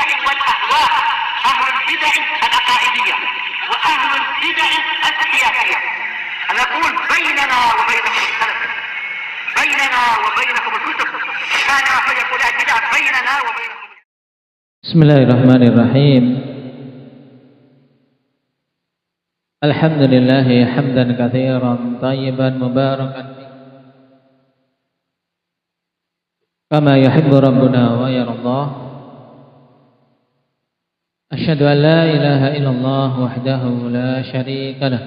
البدع والأهواء، أهل البدع العقائدية وأهل البدع السياسية. نقول بيننا وبينكم السلف، بيننا وبينكم الكتب، كان فيقول البدع بيننا وبينكم. Bismillahirrahmanirrahim. Alhamdulillah hamdan katsiran tayyiban mubarakan kama yuhibbu rabbuna wa yardah. Asyhadu an la ilaha illallah wahdahu la syarika lah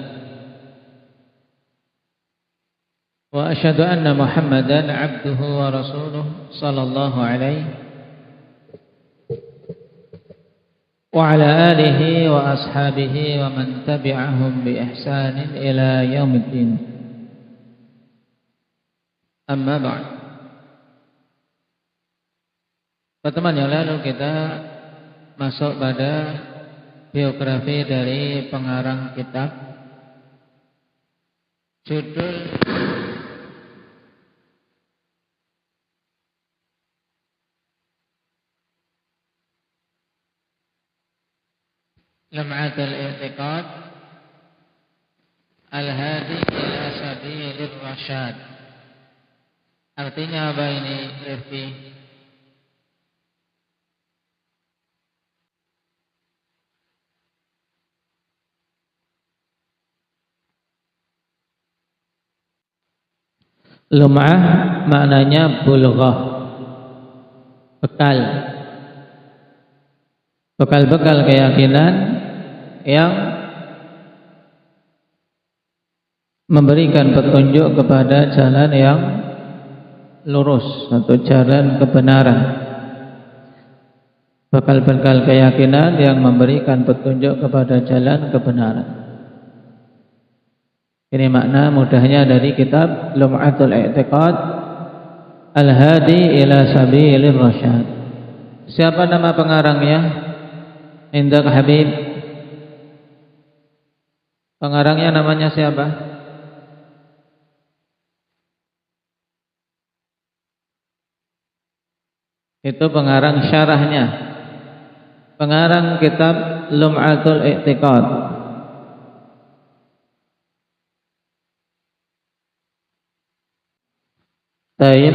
wa asyhadu anna Muhammadan abduhu wa rasuluh sallallahu alaihi wa ala alihi wa ashabihi wa man tabi'ahum bi ihsanin ila yaumiddin. Amma ba'd. Pertemuan yang lalu kita masuk pada biografi dari pengarang kitab. Judul Lam'at al-i'tiqad al-hadi ila sabilir rasyad. Artinya apa ini, Rifki? Lum'ah maknanya bulghah, bekal, bekal-bekal keyakinan yang memberikan petunjuk kepada jalan yang lurus atau jalan kebenaran. Bekal-bekal keyakinan yang memberikan petunjuk kepada jalan kebenaran. Ini makna mudahnya dari kitab Lum'atul I'tiqad Al-Hadi ila Sabilir Rasyad. Siapa nama pengarangnya? Indak Habib. Pengarangnya namanya siapa? Itu pengarang syarahnya, pengarang kitab Lum'atul I'tiqad. Taib,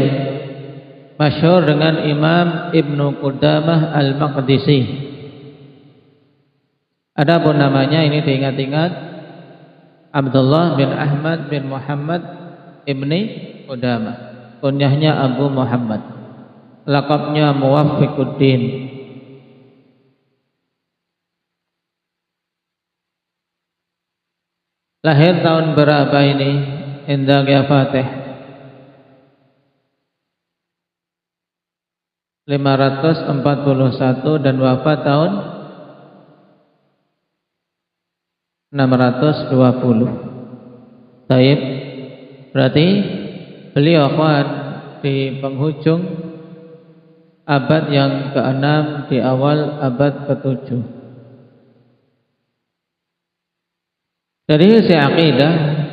masyhur dengan Imam Ibnu Qudamah Al-Maqdisi. Adapun namanya ini diingat-ingat, Abdullah bin Ahmad bin Muhammad ibni Qudamah, kunyahnya Abu Muhammad, lakabnya Muwaffiquddin. Lahir tahun berapa ini? Indak ya Fatih? 541 dan wafat tahun 620. Taib, berarti beliau akhwan di penghujung abad yang ke-6, di awal abad ke-7. Dari sisi akidah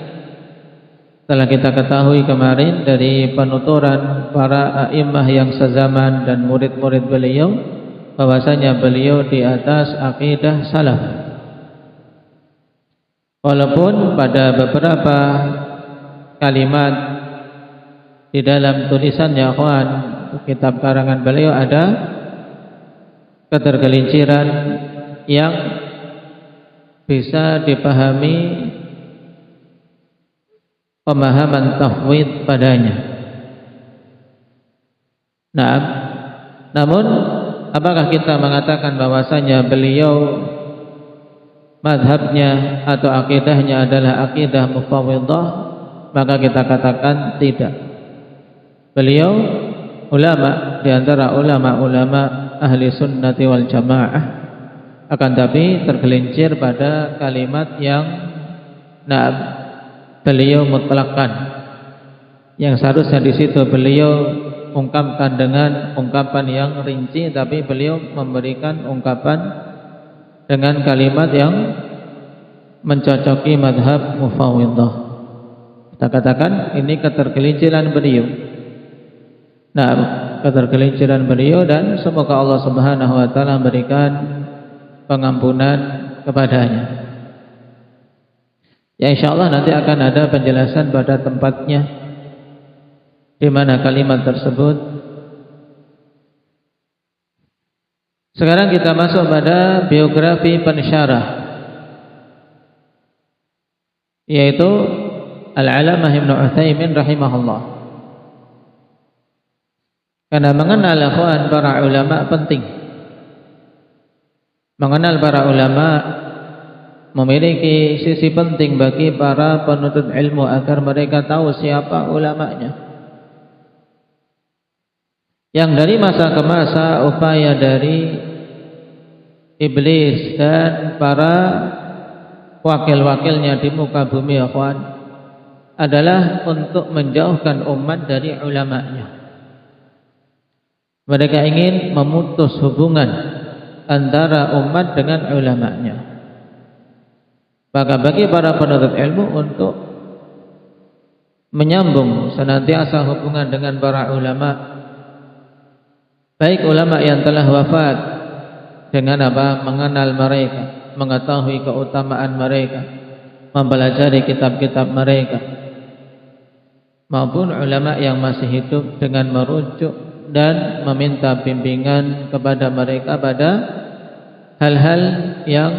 telah kita ketahui kemarin dari penuturan para a'immah yang sezaman dan murid-murid beliau, bahwasanya beliau di atas akidah salaf. Walaupun pada beberapa kalimat di dalam tulisannya akhwan, kitab karangan beliau, ada ketergelinciran yang bisa dipahami pemahaman tafwid padanya. Nah, namun apakah kita mengatakan bahwasanya beliau madhabnya atau akidahnya adalah akidah mufawwidah? Maka kita katakan tidak. Beliau ulama, di antara ulama-ulama ahli sunnati wal jamaah, akan tapi tergelincir pada kalimat yang beliau mutlakkan, yang seharusnya di situ beliau ungkapkan dengan ungkapan yang rinci, tapi beliau memberikan ungkapan dengan kalimat yang mencocoki madhab mufawwidah. Kita katakan ini ketergelinciran beliau. Nah, ketergelinciran beliau, dan semoga Allah Subhanahu wa taala memberikan pengampunan kepadanya. Ya, insyaallah nanti akan ada penjelasan pada tempatnya di mana kalimat tersebut. Sekarang kita masuk pada biografi pensyarah, yaitu Al-Alamah Ibnu Utsaimin rahimahullah. Karena mengenal ikhwan para ulama penting. Mengenal para ulama memiliki sisi penting bagi para penuntut ilmu agar mereka tahu siapa ulamanya. Yang dari masa ke masa upaya dari iblis dan para wakil-wakilnya di muka bumi ikhwan adalah untuk menjauhkan umat dari ulamanya. Mereka ingin memutus hubungan antara umat dengan ulamanya. Maka bagi para penuntut ilmu untuk menyambung senantiasa hubungan dengan para ulama, baik ulama yang telah wafat, dengan apa? Mengenal mereka, mengetahui keutamaan mereka, mempelajari kitab-kitab mereka, maupun ulama yang masih hidup dengan merujuk dan meminta bimbingan kepada mereka pada hal-hal yang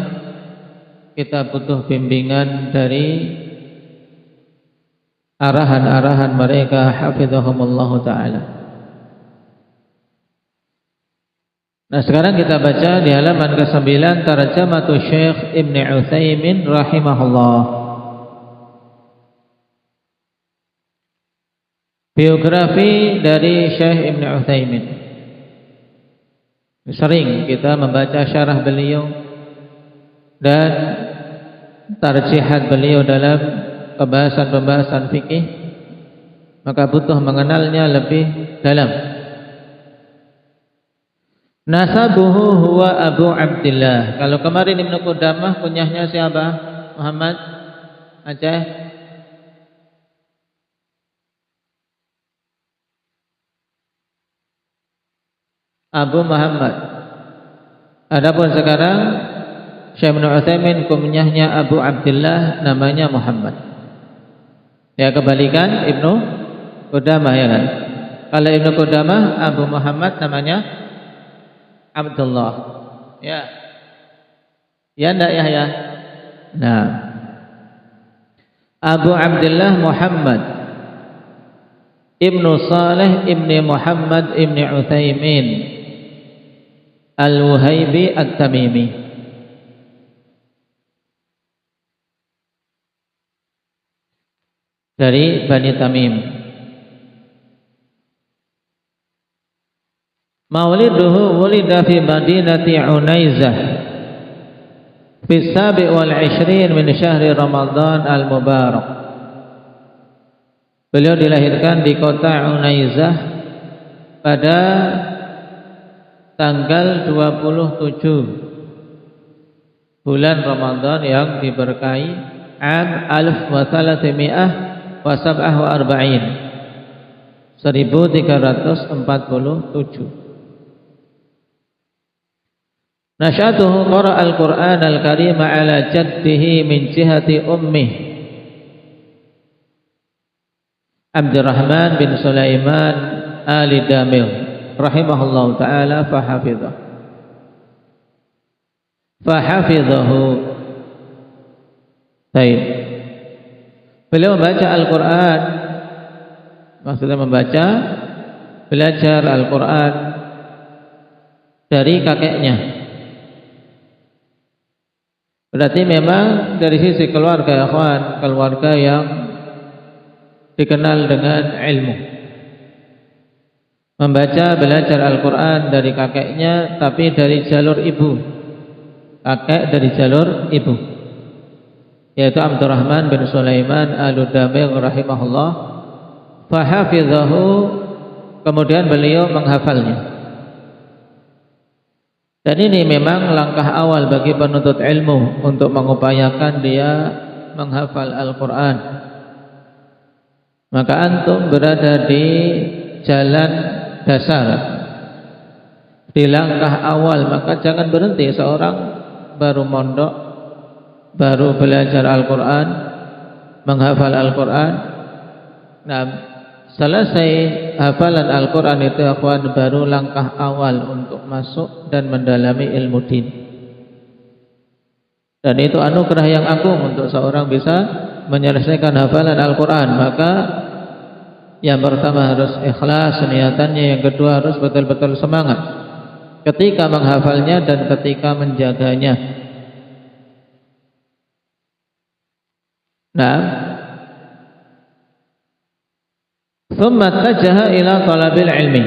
kita butuh bimbingan dari arahan-arahan mereka, hafizahumullah ta'ala. Nah, sekarang kita baca di halaman ke-9 Tarjamatu Syekh Ibnu Utsaimin rahimahullah. Biografi dari Syekh Ibnu Utsaimin. Sering kita membaca syarah beliau dan tarjihat beliau dalam pembahasan-pembahasan fikih, maka butuh mengenalnya lebih dalam. Nasabuhu huwa Abu Abdillah. Kalau kemarin Ibnu Qudamah kunyahnya siapa? Muhammad Aceh. Abu Muhammad. Adapun sekarang Syekh Ibnu Utsaimin kunyahnya Abu Abdillah, namanya Muhammad. Ya, kebalikan Ibnu Qudamah, ya kan? Kalau Ibnu Qudamah Abu Muhammad namanya Abdullah. Ya. Ya enggak ya? Nah. Abu Abdillah Muhammad Ibnu Saleh Ibnu Muhammad Ibnu Utsaimin Al-Wuhaibi At-Tamimi. Dari Bani Tamim. Mauliduhu wulida fi Madinati Unaizah fi sabi wal 20 min syahri Ramadan al-Mubarak. Beliau dilahirkan di kota Unaizah pada tanggal 27 bulan Ramadan yang diberkahi, am 1347, 1347. Nasyatuhu qara al-Qur'an al-Karim ala jaddihi min jihati ummih Abdurrahman bin Sulaiman Ali Damil rahimahullahu ta'ala fahafidhahu. Baik. Beliau membaca Al-Quran, maksudnya membaca, belajar Al-Quran dari kakeknya. Berarti memang dari sisi keluarga, ikhwan, keluarga yang dikenal dengan ilmu. Membaca, belajar Al-Quran dari kakeknya, tapi dari jalur ibu. Kakek dari jalur ibu, yaitu Abdurrahman bin Sulaiman Al-Damil rahimahullah. Fahafidhahu, kemudian beliau menghafalnya. Dan ini memang langkah awal bagi penuntut ilmu untuk mengupayakan dia menghafal Al-Quran. Maka antum berada di jalan dasar, di langkah awal, maka jangan berhenti. Seorang baru mondok, baru belajar Al-Quran, menghafal Al-Quran. Nah, selesai hafalan Al-Quran itu akhwan, baru langkah awal untuk masuk dan mendalami ilmu din. Dan itu anugerah yang agung untuk seorang bisa menyelesaikan hafalan Al-Quran. Maka yang pertama harus ikhlas niatannya, yang kedua harus betul-betul semangat ketika menghafalnya dan ketika menjaganya. Nah, thumma tajaha ila talabil ilmi.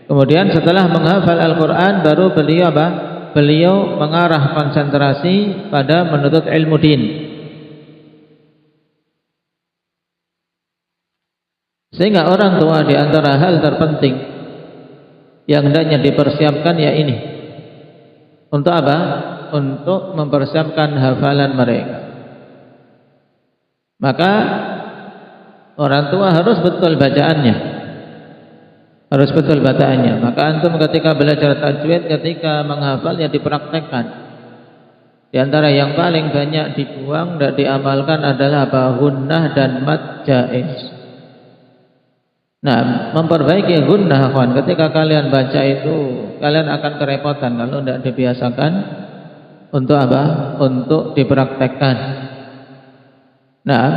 Kemudian setelah menghafal Al-Quran, baru beliau apa? Beliau mengarah konsentrasi pada menuntut ilmu din. Sehingga orang tua di antara hal terpenting yang hendaknya dipersiapkan ya ini. Untuk apa? Untuk mempersiapkan hafalan mereka. Maka orang tua harus betul bacaannya, harus betul bacaannya. Maka antum ketika belajar tajwid, ketika menghafalnya dipraktekkan. Di antara yang paling banyak dibuang dan diamalkan adalah apa? Gunnah dan mad jaiz. Nah, memperbaiki gunnah, kawan. Ketika kalian baca itu, kalian akan kerepotan kalau tidak dibiasakan untuk apa? Untuk dipraktekkan. Nah,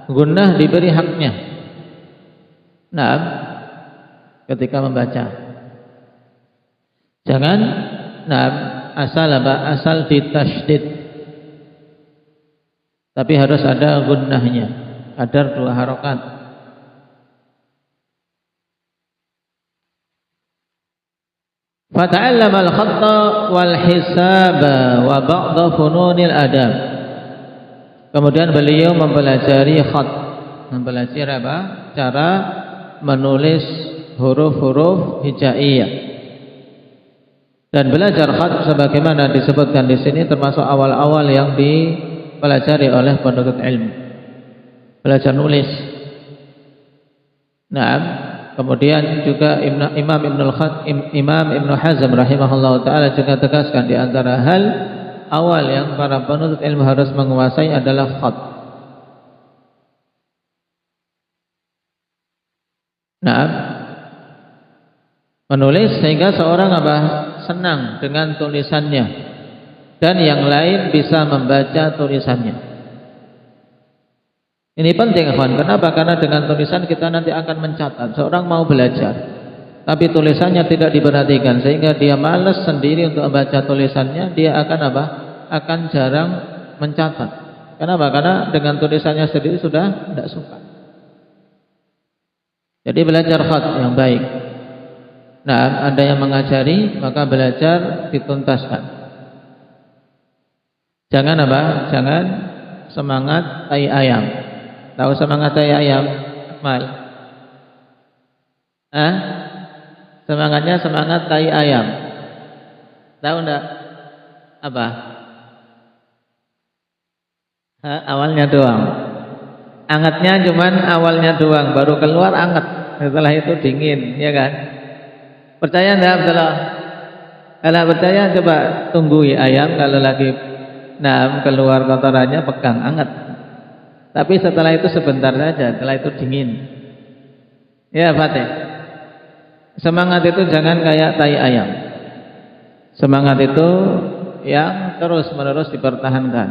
gunnah diberi haknya. Nah, ketika membaca, jangan asal ditasydid, tapi harus ada gunnahnya, ada 2 harokat. Fata'allama al-khatta wal hisaba wa ba'da fununil adab. Kemudian beliau mempelajari khat, mempelajari apa? Cara menulis huruf-huruf hijaiyah. Dan belajar khat sebagaimana disebutkan di sini termasuk awal-awal yang dipelajari oleh penuntut ilmu. Belajar nulis. Nah, kemudian juga Imam Ibnu Hazm rahimahullah taala juga tegaskan di antara hal awal yang para penuntut ilmu harus menguasai adalah khat. Nah, menulis sehingga seorang apa? Senang dengan tulisannya dan yang lain bisa membaca tulisannya. Ini penting, kawan. Kenapa? Karena dengan tulisan kita nanti akan mencatat. Seorang mau belajar, tapi tulisannya tidak diperhatikan, sehingga dia malas sendiri untuk membaca tulisannya. Dia akan apa? Akan jarang mencatat. Kenapa? Karena dengan tulisannya sendiri sudah tidak suka. Jadi belajar khat yang baik. Nah, ada yang mengajari, maka belajar dituntaskan. Jangan apa? Jangan semangat tai ayam. Tahu semangat tai ayam? Mal. Semangatnya semangat tai ayam. Tahu enggak? Apa? Awalnya doang. Angetnya cuman awalnya doang, baru keluar anget. Setelah itu dingin, ya kan? Percaya enggak, Abdullah? Kalau percaya coba tunggui ayam kalau lagi keluar kotorannya, pegang anget. Tapi setelah itu sebentar saja, setelah itu dingin. Ya, Fatih. Semangat itu jangan kayak tai ayam. Semangat itu yang terus-menerus dipertahankan.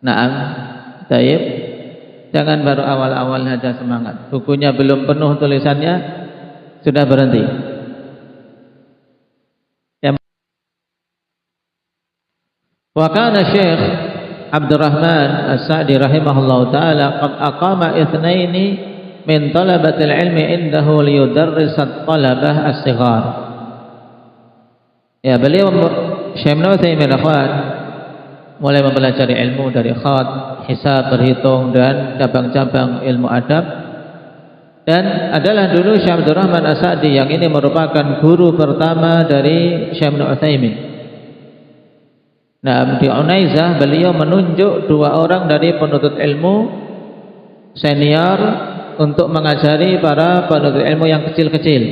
Naam, taib. Jangan baru awal-awal saja semangat. Bukunya belum penuh tulisannya, sudah berhenti. Wa kana Syekh Abdurrahman As-Sa'di rahimahullah ta'ala qad aqama ithnaini min talabatil ilmi indahu liyudarrisat talabah as-sighar. Ya, beliau Syekh Ibnu Utsaimin mulai mempelajari ilmu dari khat, hisab, berhitung dan cabang-cabang ilmu adab. Dan adalah dulu Syekh Abdurrahman As-Sa'di yang ini merupakan guru pertama dari Syekh Ibnu Utsaimin. Nah, di Unaizah beliau menunjuk 2 orang dari penuntut ilmu senior untuk mengajari para penuntut ilmu yang kecil-kecil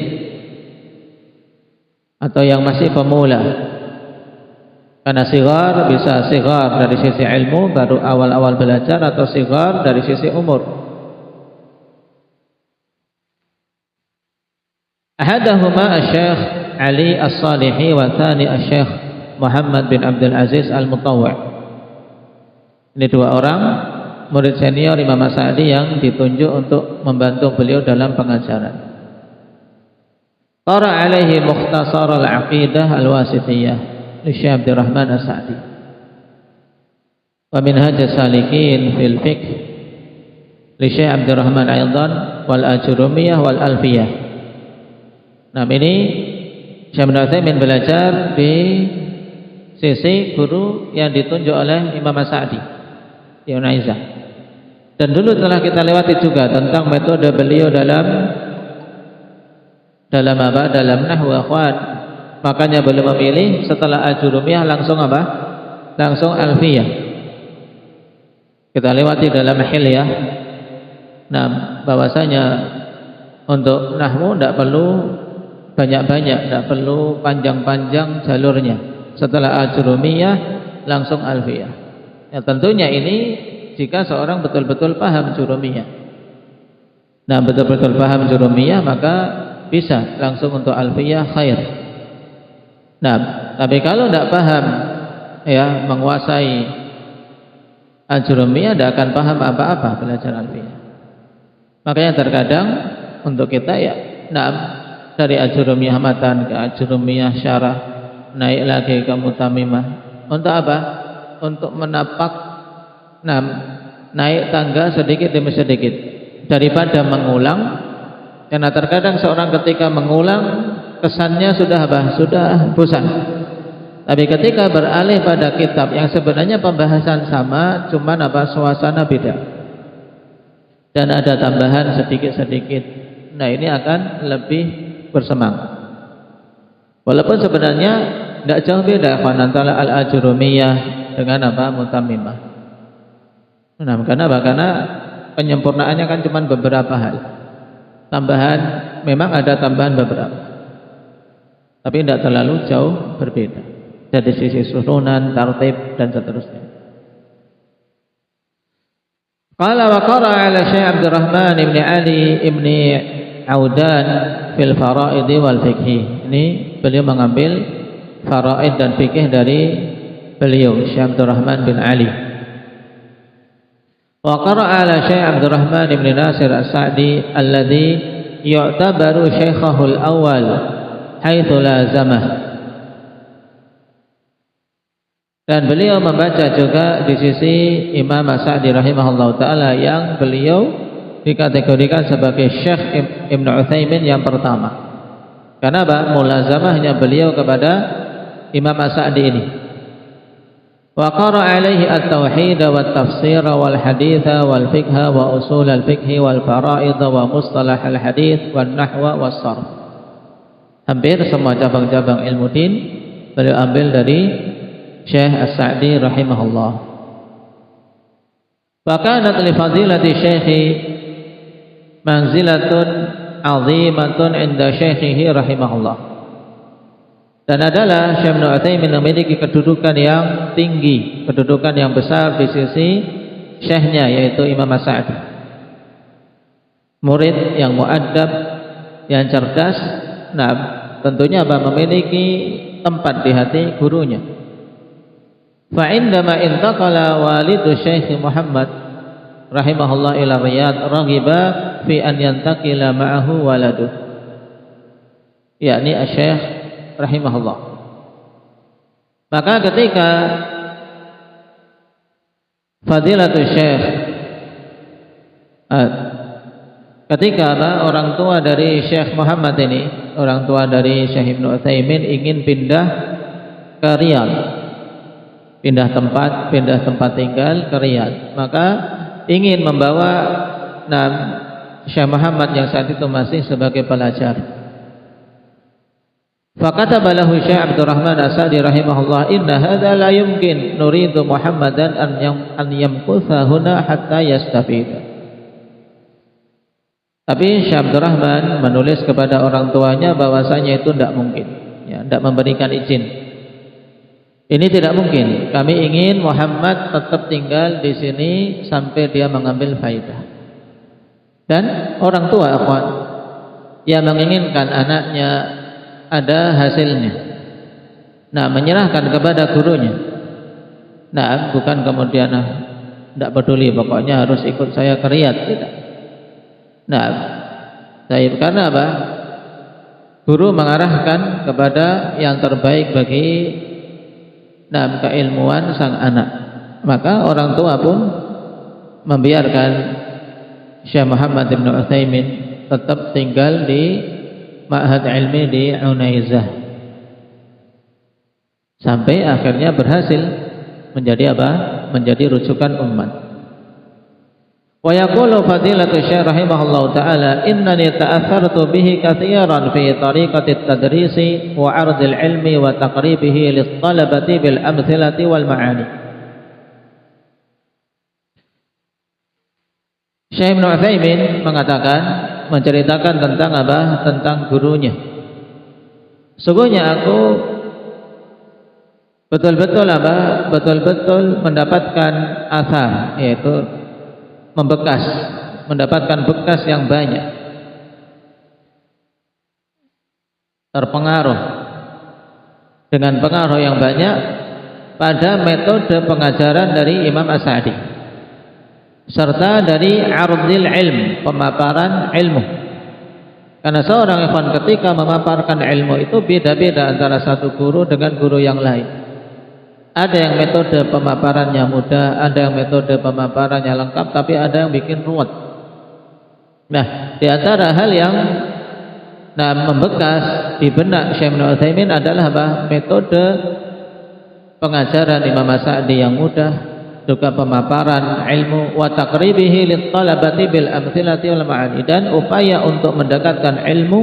atau yang masih pemula. Karena sigar bisa sigar dari sisi ilmu, baru awal-awal belajar, atau sigar dari sisi umur. Ahadahuma Asy-Syaikh Ali As-Salihi wa tsani Asy-Syaikh Muhammad bin Abdul Aziz Al-Mutawwi'. Ini dua orang murid senior Imam As-Sa'di yang ditunjuk untuk membantu beliau dalam pengajaran. Qara alaihi Mukhtasar al-Aqidah al-Wasithiyah li Syekh Abdurrahman As-Sa'di wa Minhaj as-Salikin fil Fiqh li Syekh Abdurrahman Aidan wal Ajurumiyah wal Alfiyah. Nah, ini Syekh Ibnu Utsaimin belajar di sisi guru yang ditunjuk oleh Imam As-Sa'di di Unaizah. Dan dulu telah kita lewati juga tentang metode beliau dalam apa? Dalam nahwu akhwan. Makanya beliau memilih setelah Ajurumiyah langsung apa? Langsung Alfiyah. Kita lewati dalam Hilyah. Nah, bahwasanya untuk nahwu tidak perlu banyak-banyak, tidak perlu panjang-panjang jalurnya. Setelah Ajurumiyah langsung Alfiyah. Ya, tentunya ini jika seorang betul-betul paham Jurumiyah. Nah, betul-betul paham Jurumiyah maka bisa langsung untuk Alfiyah khair. Nah, tapi kalau tidak paham, ya, menguasai Al-Jurumiyah, tidak akan paham apa-apa belajar Alfiyah. Makanya terkadang untuk kita, ya, nah, dari Al-Jurumiyah matan ke Al-Jurumiyah syarah, naik lagi ke Mutamimah. Untuk apa? Untuk menapak, nah, naik tangga sedikit demi sedikit daripada mengulang. Karena terkadang seorang ketika mengulang kesannya sudah apa? Sudah bosan. Tapi ketika beralih pada kitab yang sebenarnya pembahasan sama, cuman apa? Suasana beda. Dan ada tambahan sedikit-sedikit. Nah, ini akan lebih bersemangat. Walaupun sebenarnya tidak jauh beda antara Al-Ajurumiyah dengan apa? Mutamimah. Nah, karena penyempurnaannya kan cuma beberapa hal. Tambahan, memang ada tambahan beberapa, tapi tidak terlalu jauh berbeda dari sisi susunan, tartib, dan seterusnya. Qala wa qara ala Syekh Abdurrahman ibn Ali ibn Audan fil Faraid wal Fiqh. Ini beliau mengambil faraid dan fikih dari beliau Syekh Abdurrahman bin Ali. Wa qara'a ala Syekh Abdurrahman ibn Nasir As-Sa'di alladhi yu'tabaru syaikhahu al-awwal haitsu lazamah. Dan beliau membaca juga di sisi Imam As-Sa'di rahimahullahu taala yang beliau dikategorikan sebagai Syekh Ibnu Utsaimin yang pertama. Karena apa? Mulazamahnya beliau kepada Imam As-Sa'di ini. Wa qara alaihi at-tauhid wa at-tafsir wal hadits wal fiqh wa usul al-fiqh wal fara'id wa mustalah al-hadits wan nahwa was sarf. Hampir semua cabang-cabang ilmu din beliau ambil dari Syekh As-Sa'di rahimahullah. Wa kanat li fadilati syekhi manzilatun 'azimatun 'inda syekhihi rahimahullah. Dan adalah Syekh Ibnu Utsaimin memiliki kedudukan yang tinggi, kedudukan yang besar di sisi syekhnya yaitu Imam As-Sa'di. Murid yang mu'addab, yang cerdas, nah tentunya memiliki tempat di hati gurunya. Fa indama intaqala walidu Syekh Muhammad rahimahullah ila Riyadh raghiba fi an yantaqila ma'ahu waladuh, yakni Asy-Syaikh rahimahullah. Maka ketika Fadilatul Syekh, ketika orang tua dari Syekh Muhammad ini, orang tua dari Syekh Ibnu Utsaimin ingin pindah ke Riyadh, pindah tempat tinggal ke Riyadh, maka ingin membawa Syekh Muhammad yang saat itu masih sebagai pelajar. Fakataba lahu Syekh Abdurrahman As-Sa'di rahimahullah, inna hadza la yumkin nuridu Muhammadan an yamkutha huna hatta yastafida. Tapi Syekh Abdul Rahman menulis kepada orang tuanya bahwasanya itu tidak mungkin, ya, tidak memberikan izin. Ini tidak mungkin. Kami ingin Muhammad tetap tinggal di sini sampai dia mengambil faidah. Dan orang tua, akhwan, yang menginginkan anaknya ada hasilnya, nah, menyerahkan kepada gurunya. Nah, bukan kemudian tidak peduli, pokoknya harus ikut saya ke Riyadh, tidak. Nah, karena apa? Guru mengarahkan kepada yang terbaik bagi keilmuan sang anak. Maka orang tua pun membiarkan Syekh Muhammad bin Utsaimin tetap tinggal di Ma'had Ilmi di Unaizah sampai akhirnya berhasil menjadi apa? Menjadi rujukan umat. Wa yaqulu fadilatu Syekh rahimahullahu taala innani ta'athartu bihi katsiran fi tariqati at-tadrisi wa 'ardil ilmi wa taqribihi lis-talabati bil amthilati wal ma'ani. Syekh Ibnu Utsaimin mengatakan, menceritakan tentang apa? Tentang gurunya. Sungguhnya aku betul-betul apa? Betul-betul mendapatkan asar, yaitu membekas, mendapatkan bekas yang banyak, terpengaruh dengan pengaruh yang banyak pada metode pengajaran dari Imam As-Sa'di serta dari ardil ilm, pemaparan ilmu. Karena seorang ikhwan ketika memaparkan ilmu itu beda-beda antara satu guru dengan guru yang lain. Ada yang metode pemaparannya mudah, ada yang metode pemaparannya lengkap, tapi ada yang bikin ruwet. Nah, di antara hal yang membekas di benak Syekh Ibnu Utsaimin adalah apa? Metode pengajaran Imam As-Sa'di yang mudah, juga pemaparan ilmu, wa taqribihi lit-talabati bil amthilati wal ma'ani, dan upaya untuk mendekatkan ilmu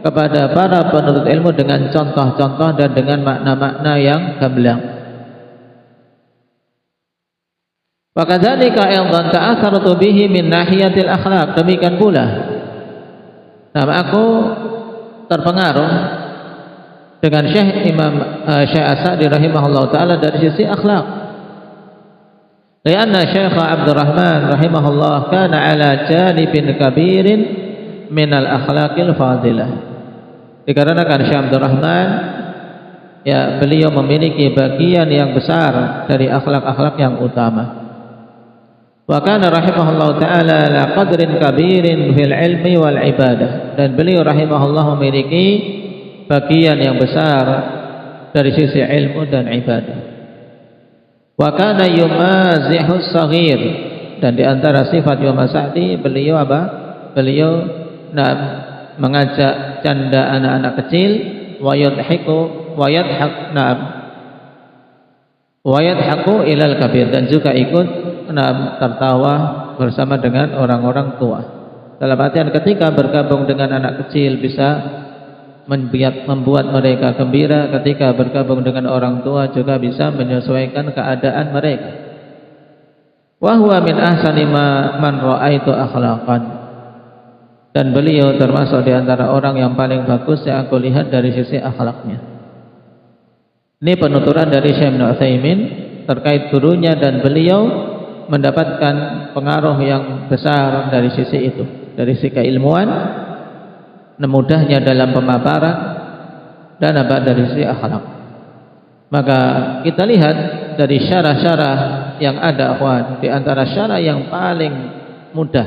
kepada para penuntut ilmu dengan contoh-contoh dan dengan makna-makna yang gamblang. Wakadzalika aidan ta'athartu bihi min nahiyatil akhlaq. Demikian pula aku terpengaruh dengan Syekh As-Sa'di rahimahullah taala dari sisi akhlak. Karena Syekh Abdul Rahman rahimahullah kana ala janibin kabirin min al-akhlaqil fadilah. Dikarenakan Syekh Abdul Rahman, ya, beliau memiliki bagian yang besar dari akhlak-akhlak yang utama. Wa kana rahimahullah ta'ala la qadrin kabirin fil ilmi wal ibadah, dan beliau rahimahullah memiliki bagian yang besar dari sisi ilmu dan ibadah. Wa kana yumazihu as-saghir, dan di antara sifat Imam As-Sa'di beliau apa? Beliau mengajak canda anak-anak kecil, wa yadhaku ilal kabir, dan juga ikut tertawa bersama dengan orang-orang tua. Dalam artian ketika bergabung dengan anak kecil bisa membuat mereka gembira, ketika bergabung dengan orang tua juga bisa menyesuaikan keadaan mereka. Wa huwa min ahsani man ra'aitu akhlaqan, dan beliau termasuk di antara orang yang paling bagus yang aku lihat dari sisi akhlaknya. Ini penuturan dari Syekh Ibnu Utsaimin terkait gurunya, dan beliau mendapatkan pengaruh yang besar dari sisi itu, dari sisi keilmuan, mudahnya dalam pemaparan, dan dari sisi akhlak. Maka kita lihat dari syarah-syarah yang ada, akhwan, di antara syarah yang paling mudah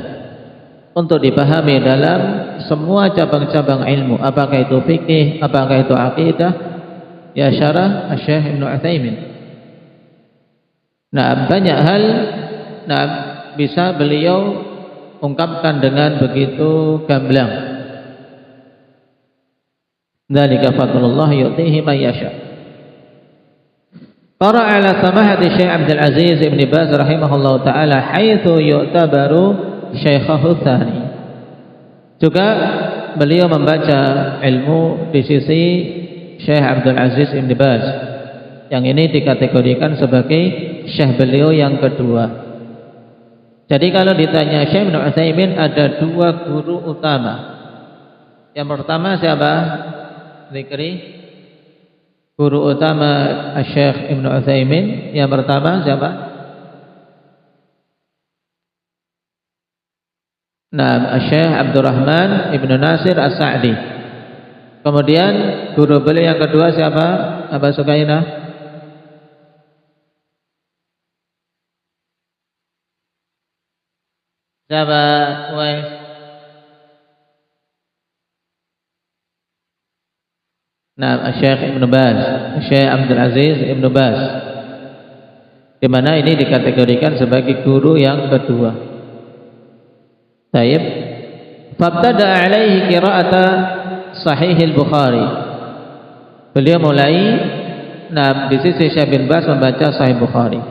untuk dipahami dalam semua cabang-cabang ilmu, apakah itu fikih, apakah itu akidah, ya syarah Syekh Ibnu Utsaimin. Banyak hal bisa beliau ungkapkan dengan begitu gamblang. Dzalika fadlullah yu'tihi man yasha. Qara ala samahati Syekh Abdul Aziz Ibn Baz rahimahullah taala haitsu yu'tabaru syaikhahu tsani. Juga beliau membaca ilmu di sisi Syekh Abdul Aziz Ibn Baz, yang ini dikategorikan sebagai syekh beliau yang kedua. Jadi kalau ditanya Syekh Ibnu Utsaimin ada dua guru utama. Yang pertama siapa? Zikri. Guru utama Syekh Ibnu Utsaimin yang pertama siapa? Nah, Syekh Abdurrahman Ibnu Nasir As-Sa'di. Kemudian guru beliau yang kedua siapa? Aba Sukainah? Siapa? Uwais? Nah, Syekh Ibnu Baz, Syekh Abdul Aziz Ibnu Baz. Di mana ini dikategorikan sebagai guru yang kedua. Taib. Fabtada alaihi qira'ata Sahih al-Bukhari. Beliau mulai di sisi Syekh bin Baz membaca Sahih Bukhari.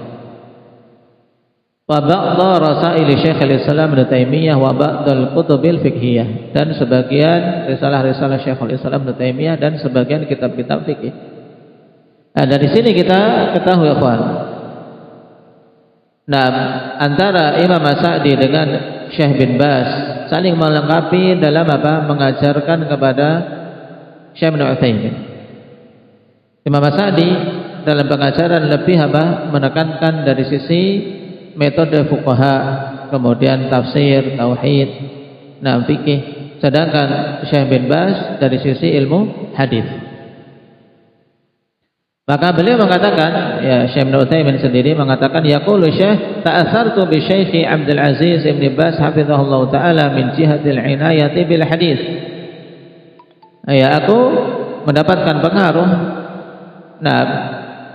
Wa ba'dha rasail Syekh al-Islam Ibnu Taimiyah wa ba'dal kutubil fiqhiyah, dan sebagian risalah-risalah Syekhul Islam Ibnu Taimiyah dan sebagian kitab-kitab fikih. Nah, dari sini kita ketahui ikhwan. Nah, antara Imam As-Sa'di dengan Syekh bin Baz saling melengkapi dalam apa? Mengajarkan kepada Syekh Ibnu Utsaimin. Imam As-Sa'di dalam pengajaran lebih apa? Menekankan dari sisi metode fuqaha, kemudian tafsir, tauhid, fikih. Sedangkan Syekh bin Baz dari sisi ilmu hadis. Maka beliau mengatakan, ya Syekh Ibnu Utsaimin sendiri mengatakan, yaqulu Syekh ta'assartu bi Syekh Abdul Aziz Ibn Baz hafizahullah taala min jihatil inayati bil hadis. Ya, aku mendapatkan pengaruh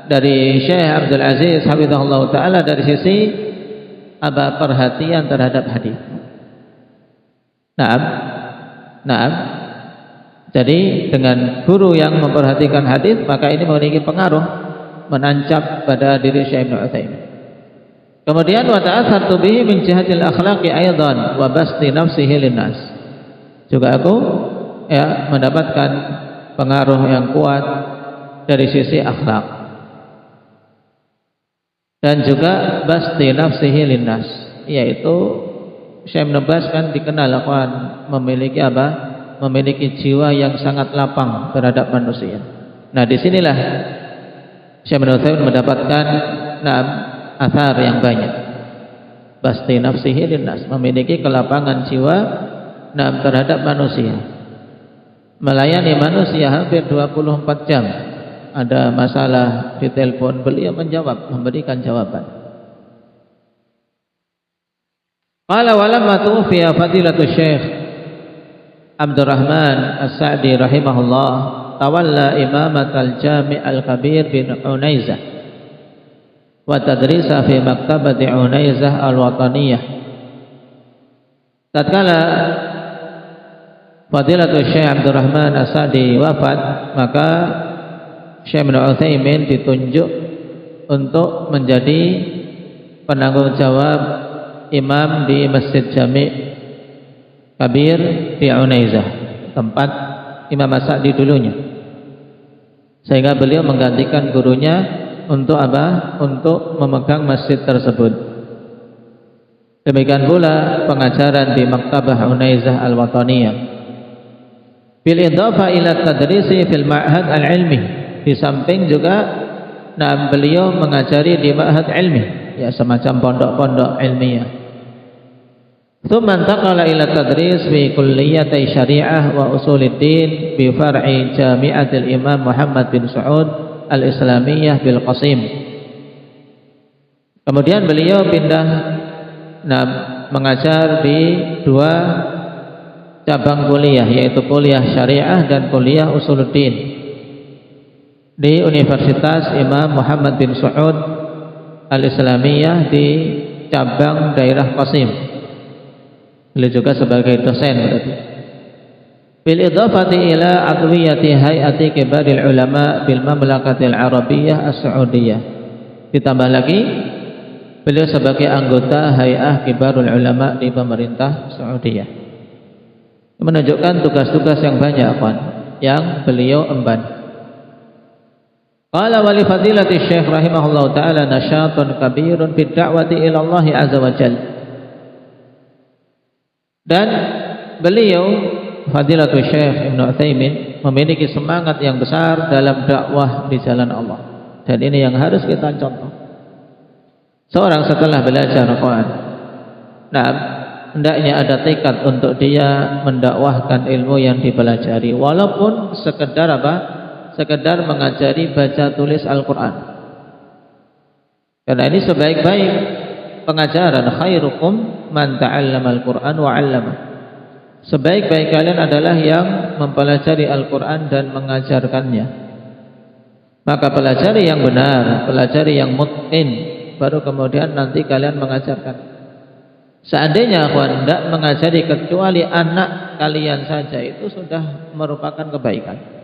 dari Syekh Abdul Aziz hafizahullah taala dari sisi apa? Perhatian terhadap hadis. Jadi dengan guru yang memperhatikan hadis, maka ini memiliki pengaruh menancap pada diri Syekh Ibnu Utsaimin. Kemudian wa ta'assartu bihi min jihatil akhlaqi aidan wa basti nafsihi linnas. Juga aku mendapatkan pengaruh yang kuat dari sisi akhlak. Dan juga basti nafsihi linnas, yaitu Syekh Ibnu Baz kan dikenal memiliki apa? Memiliki jiwa yang sangat lapang terhadap manusia. Nah, disinilah Syekh Ibnu Utsaimin mendapatkan athar yang banyak. Basti nafsihi linnas, memiliki kelapangan jiwa terhadap manusia. Melayani manusia hampir 24 jam. Ada masalah di telepon, beliau menjawab, memberikan jawaban. Qala walamma tuwfiya fadilatul Syekh Abdurrahman As-Sa'di rahimahullah tawalla imamat al-Jami' al-Kabir bin Unaizah wa tadrisa fi maktabati Unaizah al-Wataniyah. Tatkala fadilatul Syekh Abdurrahman As-Sa'di wafat, maka Syekh Ibnu Utsaimin ditunjuk untuk menjadi penanggung jawab imam di Masjid Jami' Kabir di Unaizah, tempat Imam As-Sa'di dulunya. Sehingga beliau menggantikan gurunya untuk apa? Untuk memegang masjid tersebut. Demikian pula pengajaran di Maktabah Unaizah Al-Wataniyah. Bil idhafa ila tadrisi fil ma'had al-ilmi. Di samping juga beliau mengajari di ma'had ilmi, ya semacam pondok-pondok ilmiah. Tsumma intaqala ila tadris fi kulliyati syariah wa usuluddin bi far'i Jami'atil Imam Muhammad bin Saud Al-Islamiyah bil Qasim. Kemudian beliau pindah mengajar di dua cabang kuliah, yaitu kuliah syariah dan kuliah usuluddin di Universitas Imam Muhammad bin Saud Al-Islamiyah di cabang daerah Qasim. Beliau juga sebagai dosen berarti. Bil idhafati ila adwiyati hay'ati kibaril ulama bil mamlakatil arabiyyah as-saudiyah. Ditambah lagi beliau sebagai anggota hay'ah kibarul ulama di pemerintah Saudiyah. Menunjukkan tugas-tugas yang banyak yang beliau emban. Qala wa li fadilati Syekh rahimahullahu taala nasyatun kabirun bid da'wati ila Allah azza wa jalla. Dan beliau Fadilatul Syekh Ibnu Utsaimin memiliki semangat yang besar dalam dakwah di jalan Allah. Dan ini yang harus kita contoh. Seorang setelah belajar Quran, hendaknya ada tekad untuk dia mendakwahkan ilmu yang dipelajari, walaupun sekedar apa? Sekedar mengajari baca tulis Al-Quran. Karena ini sebaik-baik pengajaran, khairukum man ta'allama Al-Quran wa 'allama. Sebaik-baik kalian adalah yang mempelajari Al-Quran dan mengajarkannya. Maka pelajari yang benar, pelajari yang mutqin, baru kemudian nanti kalian mengajarkan. Seandainya akhwan tidak mengajari kecuali anak kalian saja, itu sudah merupakan kebaikan.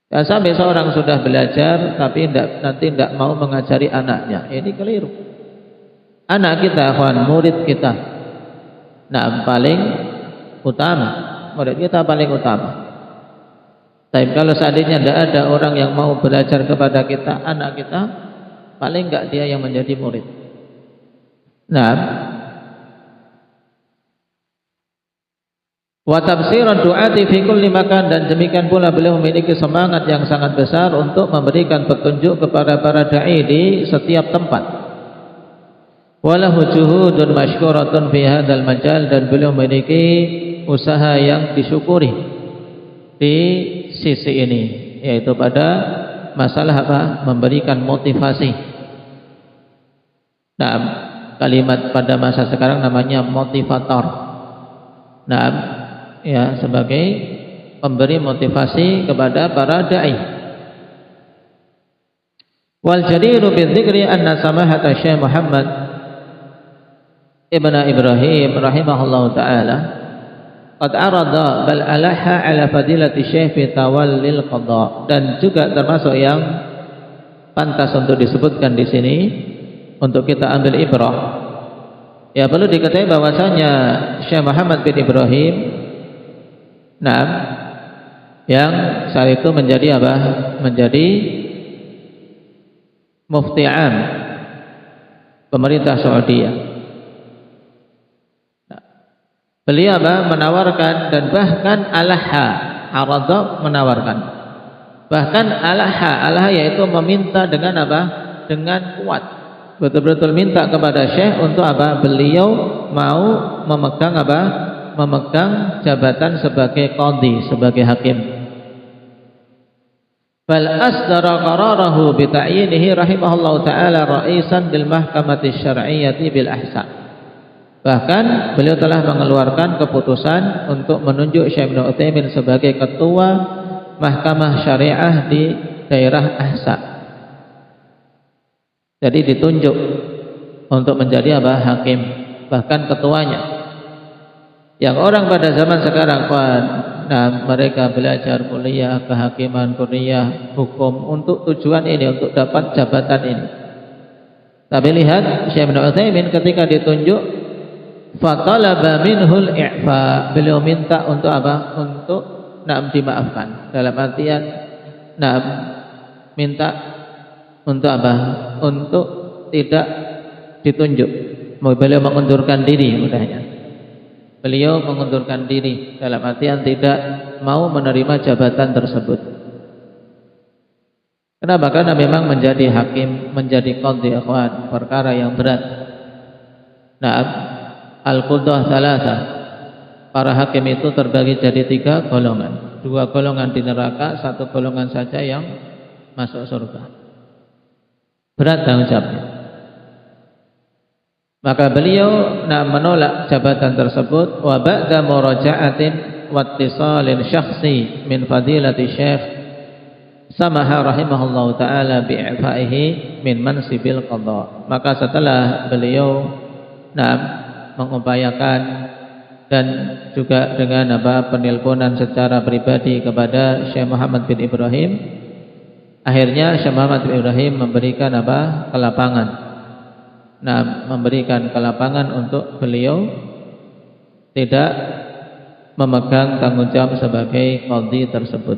Ya, sampai seorang sudah belajar tapi nanti tidak mau mengajari anaknya, ini keliru. Anak kita akhwan, murid kita, paling utama, murid kita paling utama. Tapi kalau seandainya tidak ada orang yang mau belajar kepada kita, anak kita, paling enggak dia yang menjadi murid. Wa tafsiran du'ati fi kulli makan, dan demikian pula beliau memiliki semangat yang sangat besar untuk memberikan petunjuk kepada para dai di setiap tempat. Walahu juhudun masykuratun fi hadzal majal, dan beliau memiliki usaha yang disyukuri di sisi ini, yaitu pada masalah apa? Memberikan motivasi. Kalimat pada masa sekarang namanya motivator. Ya, sebagai pemberi motivasi kepada para dai. Wal jadiru bidzikri anna samahata Syekh Muhammad Ibn Ibrahim rahimahullahu ta'ala qad arada bal alaha ala fadilati Syekh fi tawallil qada, dan juga termasuk yang pantas untuk disebutkan di sini untuk kita ambil ibrah. Ya, perlu diketahui bahwasanya Syekh Muhammad bin Ibrahim yang saat itu menjadi apa? Menjadi mufti am pemerintah Saudi. Beliau menawarkan, dan bahkan alaha, arada menawarkan, bahkan alaha yaitu meminta dengan apa? Dengan kuat, betul-betul minta kepada Syekh untuk apa? Beliau mau memegang apa? Memegang jabatan sebagai qadhi, sebagai hakim. Bal asdara qararahu bi ta'yinihi rahimahullahu ta'ala ra'isan lil mahkamati syar'iyyati bil ahsan. Bahkan beliau telah mengeluarkan keputusan untuk menunjuk Syekh Ibnu Utsaimin sebagai ketua mahkamah syariah di daerah Ahsa. Jadi ditunjuk untuk menjadi apa? Hakim, bahkan ketuanya. Yang orang pada zaman sekarang, mereka belajar kuliah kehakiman, kuliah hukum untuk tujuan ini, untuk dapat jabatan ini. Tapi lihat Syekh Ibnu Utsaimin ketika ditunjuk, fatalaba minhul i'fa, beliau minta untuk apa? Untuk dimaafkan. Dalam artian minta untuk apa? Untuk tidak ditunjuk. Beliau mengundurkan diri, mudahnya. Beliau mengundurkan diri dalam artian tidak mau menerima jabatan tersebut. Kenapa? Karena memang menjadi hakim, menjadi qadhi akhwan, perkara yang berat. Al-Qudah Thalatha, para hakim itu terbagi jadi 3 golongan. 2 golongan di neraka, 1 golongan saja yang masuk surga. Berat tanggung jawabnya. Maka beliau menolak jabatan tersebut. Wa ba'da muraja'atin wa ittisalin syakhsi min fadilati Syekh samaha rahimahullahu ta'ala bi'ifaihi min mansibil qadha. Maka setelah beliau mengupayakan dan juga dengan penelponan secara pribadi kepada Syekh Muhammad bin Ibrahim, akhirnya Syekh Muhammad bin Ibrahim memberikan kelapangan. Memberikan kelapangan untuk beliau tidak memegang tanggung jawab sebagai qadhi tersebut.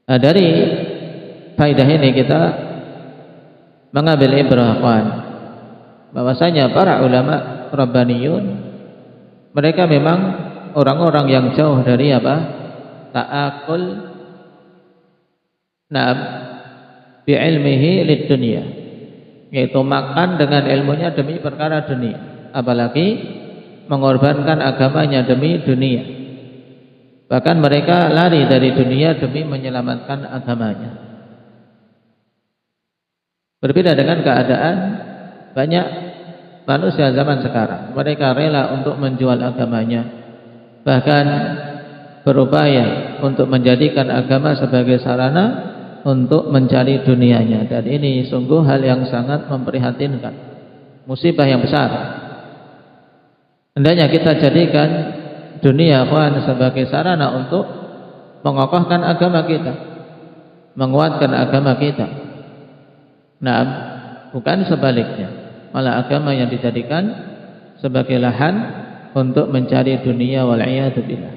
Dari faedah ini kita mengambil ibrah bahwasanya para ulama rabbaniyun mereka memang orang-orang yang jauh dari apa? Ta'akul na'am bi'ilmihi lid dunya, yaitu makan dengan ilmunya demi perkara dunia, apalagi mengorbankan agamanya demi dunia. Bahkan mereka lari dari dunia demi menyelamatkan agamanya. Berbeda dengan keadaan banyak manusia zaman sekarang. Mereka rela untuk menjual agamanya, bahkan berupaya untuk menjadikan agama sebagai sarana untuk mencari dunianya. Dan ini sungguh hal yang sangat memprihatinkan, musibah yang besar. Hendaknya kita jadikan dunia sebagai sarana untuk mengokohkan agama kita, menguatkan agama kita. Nah, bukan sebaliknya, malah agama yang dijadikan sebagai lahan untuk mencari dunia, wal iyadu billah.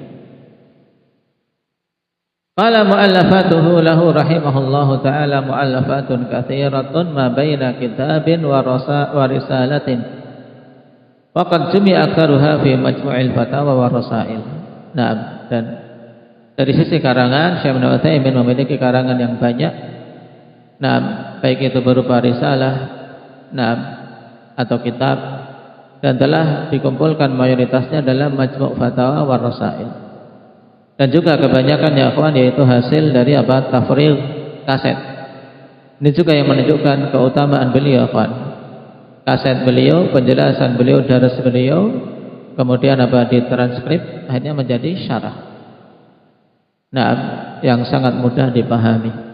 Qala mu'allafatuhu lahu rahimahullahu ta'ala mu'allafatun katsiratun ma baina kitabin wa risalatin waqad jumi'a aktsaruha fi majmu'il fatawa wa rasail. Nah, dan dari sisi karangan, Syekh Ibnu Utsaimin memiliki karangan yang banyak. Nah, baik itu berupa risalah, nah, atau kitab, dan telah dikumpulkan mayoritasnya dalam majmu' fatawa wa rasail. Dan juga kebanyakan ya akhwan yaitu hasil dari apa? Tafrigh kaset. Ini juga yang menunjukkan keutamaan beliau akhwan. Kaset beliau, penjelasan beliau, daras beliau, kemudian apa? Ditranskrip akhirnya menjadi syarah. Nah, yang sangat mudah dipahami.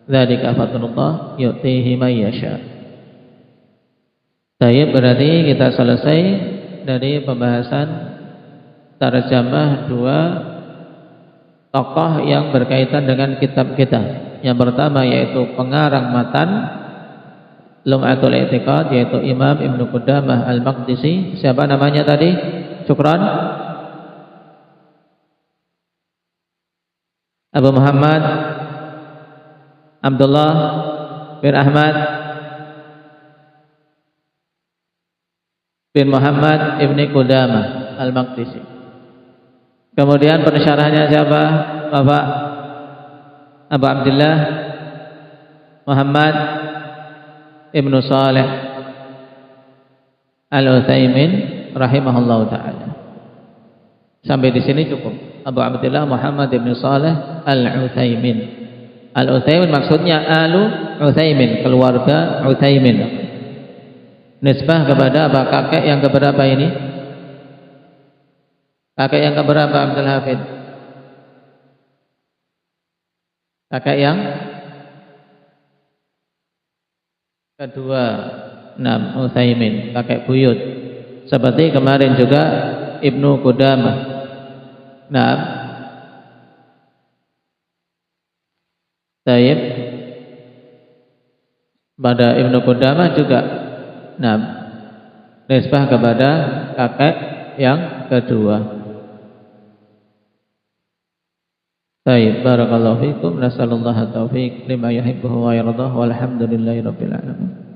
Dzalika fadlullah yu'tihi may yasha. Baik, berarti kita selesai dari pembahasan tarjamah dua tokoh yang berkaitan dengan kitab kita. Yang pertama yaitu pengarang matan Lum'atul I'tiqad, yaitu Imam Ibnu Qudamah Al-Maqdisi. Siapa namanya tadi? Syukran. Abu Muhammad Abdullah bin Ahmad bin Muhammad Ibnu Qudamah Al-Maqdisi. Kemudian pensyarahnya siapa? Bapak Abu Abdullah Muhammad Ibnu Saleh Al-Utsaimin rahimahullahu taala. Sampai di sini cukup. Abu Abdullah Muhammad Ibnu Saleh Al-Utsaimin. Al-Utsaimin maksudnya Alu Utsaimin, keluarga Utsaimin. Nisbah kepada apa? Kakek yang keberapa ini? Kakek yang keberapa Abdul Hafid? Kakek yang kedua. Utsaimin, kakek buyut. Seperti kemarin juga Ibnu Qudamah. Taib. Pada Ibnu Qudamah juga nisbah kepada kakek yang kedua. Baik, barakallahu fikum, nasallallahu taufiq lima yuhibbu wa yardah, walhamdulillahi rabbil alamin.